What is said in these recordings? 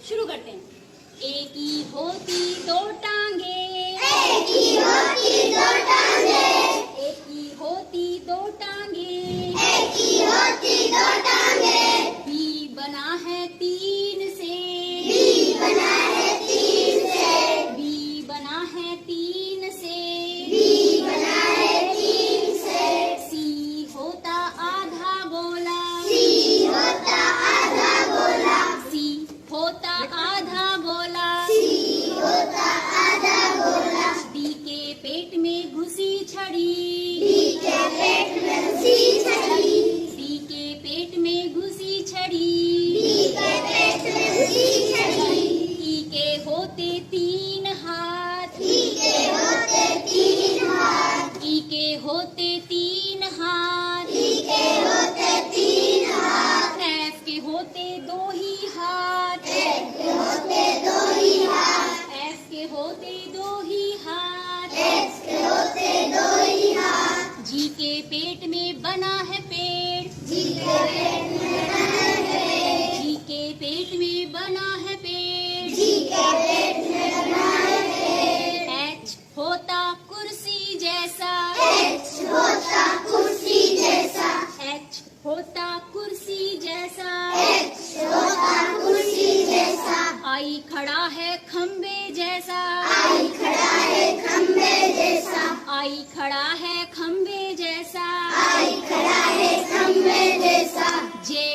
शुरू करते हैं। एक ही होती दो टांगे, एक ही होती दो टांगे, एक ही होती दो टांगे, एक ही होती दो टांगे। बी बना है तीन से, बी बना है तीन से, बी बना है तीन से, बी बना है तीन से। सी होता आधा गोला, सी होता आधा गोला, सी होता आधा गोला, सी होता आधा गोला। डी के पेट में घुसी छड़ी, डी के पेट में घुसी छड़ी, डी के पेट में घुसी छड़ी, डी के पेट में घुसी छड़ी। ई के होते तीन हाथ, ई के होते तीन हाथ, ई के होते तीन हाथ, ई के होते तीन हाथ। एफ के होते दो ही हाथ, एफ के होते दो ही हाथ, एफ के होते दो ही हाथ, एफ के होते दो ही हाथ। जी के पेट में बना है पेड़, जी के पेट में बना है पेड़, जी के पेट में बना है पेड़, जी के पेट में बना है पेड़। एच होता कुर्सी जैसा, एच होता कुर्सी जैसा, एच होता कुर्सी जैसा, एच होता कुर्सी जैसा। आई खड़ा है खम्बे जैसा, आई खड़ा है खम्बे जैसा, आई खड़ा है खम्बे जैसा, आई खड़ा है खम्बे जैसा। जे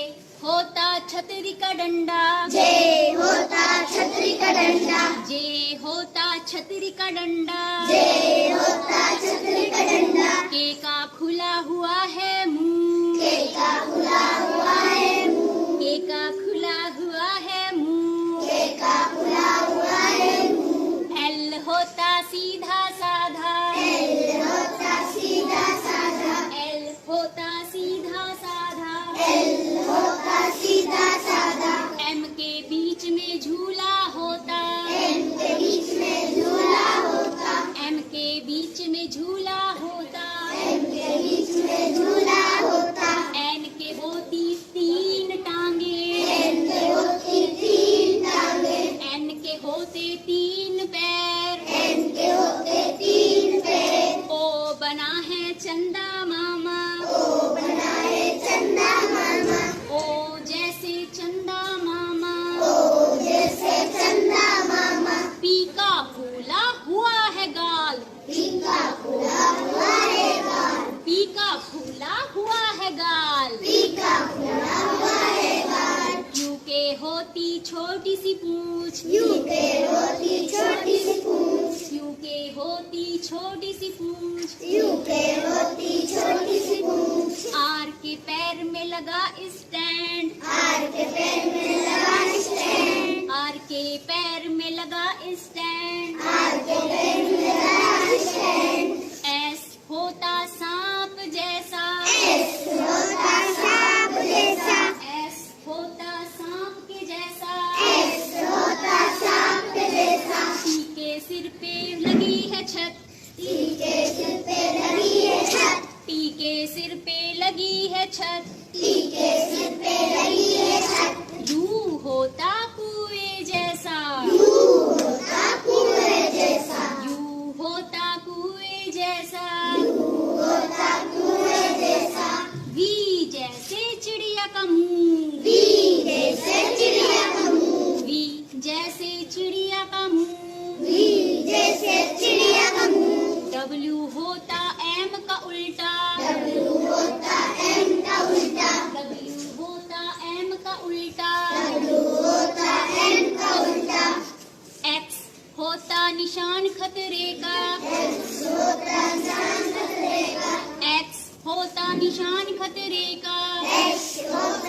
होता छतरी का डंडा, जे होता छतरी का डंडा, जे होता छतरी का डंडा, जे होता छतरी का डंडा। के का खुला हुआ है मुंह, के का खुला हुआ है मुंह, के का खुला हुआ है मुंह, के का खुला हुआ है मुंह। एल होता सीधा साधा, एल होता सीधा साधा, एल होता सीधा साधा, एल होता सीधा साधा। एम के बीच में झूला होता, एम के बीच में झूला होता, एम के बीच में झूला होता, एम के बीच में झूला होता। एन के होती तीन टांगे, एन के होती तीन टांगे, एन के होते तीन पैर, एन के होते तीन पैर। ओ बना है चंदा मामा, ओ बना है चंदा मामा, ओ जैसे चंदा मामा, ओ जैसे चंदा मामा। पी का फूला हुआ है गाल, पी का खुला हुआ है गाल, पी का फूला हुआ है गाल, पी का खुला हुआ है गाल। क्यू के होती छोटी सी पूछ, यू के होती छोटी सी पूछ, क्यू के होती छोटी सी पूछ, यू के होती छोटी सी पूछ। आर के पैर में लगा स्टैंड, आर के पैर में लगा स्टैंड, आर के पैर में लगा स्टैंड, आर के पैर में लगा स्टैंड। एस होता सांप जैसा, एस होता सांप जैसा, एस होता सांप के जैसा, एस होता सांप जैसा। टी के सिर पे लगी है छत, टी के सिर पे लगी है छत, टी के सिर पे लगी है छत, टी के सिर पे लगी है छत। यू होता कुएं जैसा, यू होता कुएं जैसा, यू होता कुएं जैसा, होता कुएं जैसा। वी जैसे चिड़िया का मुंह, वी जैसे चिड़िया का मुंह, वी जैसे चिड़िया का मुंह, वी जैसे चिड़िया का मुंह। डब्ल्यू होता एम का उल्टा, डब्ल्यू होता एम का उल्टा, डब्ल्यू होता एम का उल्टा, डब्ल्यू होता एम का उल्टा। एक्स होता निशान खतरे का, एक्स होता निशान खतरे का, एक्स होता निशान खतरे का, एक्स होता